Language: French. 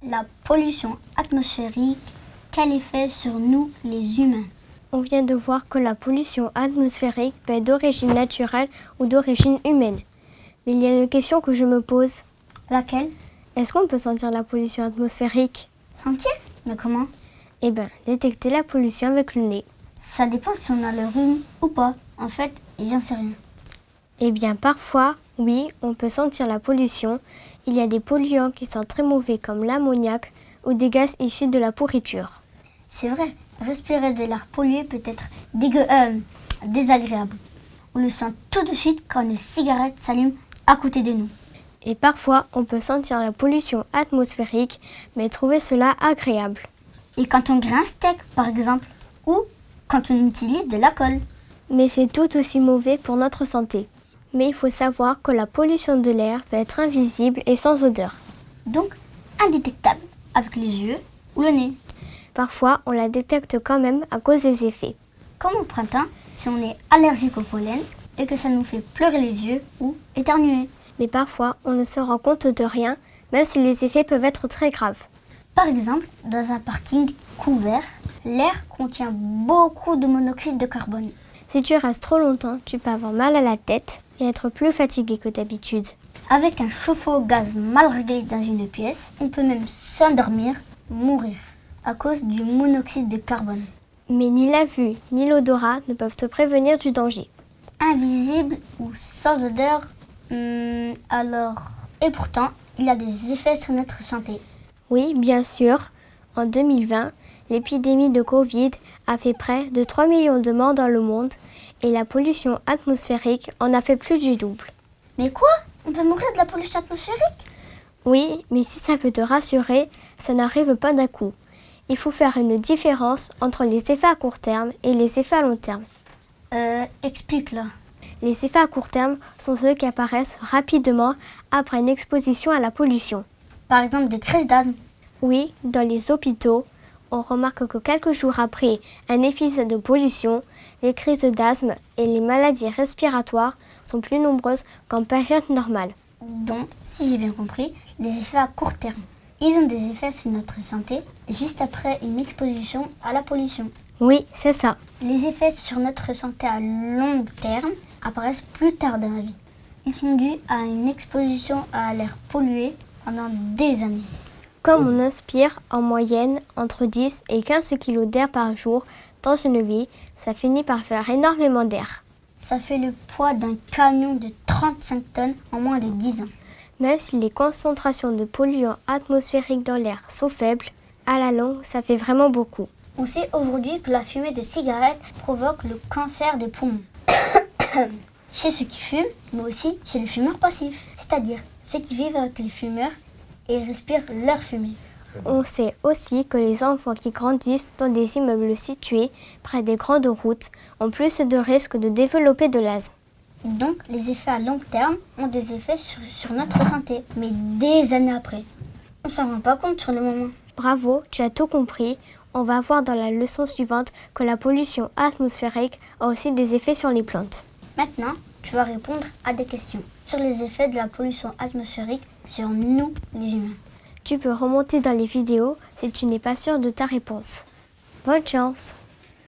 La pollution atmosphérique, quel effet sur nous les humains? On vient de voir que la pollution atmosphérique peut être d'origine naturelle ou d'origine humaine. Mais il y a une question que je me pose. Laquelle? Est-ce qu'on peut sentir la pollution atmosphérique? Sentir? Mais comment? Eh bien, détecter la pollution avec le nez. Ça dépend si on a le rhume ou pas. En fait, j'en sais rien. Eh bien, parfois, oui, on peut sentir la pollution. Il y a des polluants qui sont très mauvais comme l'ammoniac ou des gaz issus de la pourriture. C'est vrai, respirer de l'air pollué peut être désagréable. On le sent tout de suite quand une cigarette s'allume à côté de nous. Et parfois, on peut sentir la pollution atmosphérique, mais trouver cela agréable. Et quand on grille un steak, par exemple, ou quand on utilise de l'alcool. Mais c'est tout aussi mauvais pour notre santé. Mais il faut savoir que la pollution de l'air peut être invisible et sans odeur. Donc, indétectable avec les yeux ou le nez. Parfois, on la détecte quand même à cause des effets. Comme au printemps, si on est allergique au pollen et que ça nous fait pleurer les yeux ou éternuer. Mais parfois, on ne se rend compte de rien, même si les effets peuvent être très graves. Par exemple, dans un parking couvert, l'air contient beaucoup de monoxyde de carbone. Si tu restes trop longtemps, tu peux avoir mal à la tête et être plus fatigué que d'habitude. Avec un chauffe-eau au gaz mal réglé dans une pièce, on peut même s'endormir, mourir, à cause du monoxyde de carbone. Mais ni la vue ni l'odorat ne peuvent te prévenir du danger. Invisible ou sans odeur, alors... Et pourtant, il a des effets sur notre santé. Oui, bien sûr. En 2020, l'épidémie de Covid a fait près de 3 millions de morts dans le monde et la pollution atmosphérique en a fait plus du double. Mais quoi? On peut mourir de la pollution atmosphérique? Oui, mais si ça peut te rassurer, ça n'arrive pas d'un coup. Il faut faire une différence entre les effets à court terme et les effets à long terme. Explique là. Les effets à court terme sont ceux qui apparaissent rapidement après une exposition à la pollution. Par exemple, des crises d'asthme. Oui, dans les hôpitaux, on remarque que quelques jours après un épisode de pollution, les crises d'asthme et les maladies respiratoires sont plus nombreuses qu'en période normale. Donc, si j'ai bien compris, les effets à court terme. Ils ont des effets sur notre santé juste après une exposition à la pollution. Oui, c'est ça. Les effets sur notre santé à long terme apparaissent plus tard dans la vie. Ils sont dus à une exposition à l'air pollué pendant des années. Comme on inspire en moyenne entre 10 et 15 kg d'air par jour dans une vie, ça finit par faire énormément d'air. Ça fait le poids d'un camion de 35 tonnes en moins de 10 ans. Même si les concentrations de polluants atmosphériques dans l'air sont faibles, à la longue, ça fait vraiment beaucoup. On sait aujourd'hui que la fumée de cigarettes provoque le cancer des poumons. Chez ceux qui fument, mais aussi chez les fumeurs passifs, c'est-à-dire ceux qui vivent avec les fumeurs et respirent leur fumée. On sait aussi que les enfants qui grandissent dans des immeubles situés près des grandes routes ont plus de risques de développer de l'asthme. Donc, les effets à long terme ont des effets sur notre santé, mais des années après. On s'en rend pas compte sur le moment. Bravo, tu as tout compris. On va voir dans la leçon suivante que la pollution atmosphérique a aussi des effets sur les plantes. Maintenant, tu vas répondre à des questions sur les effets de la pollution atmosphérique sur nous, les humains. Tu peux remonter dans les vidéos si tu n'es pas sûr de ta réponse. Bonne chance!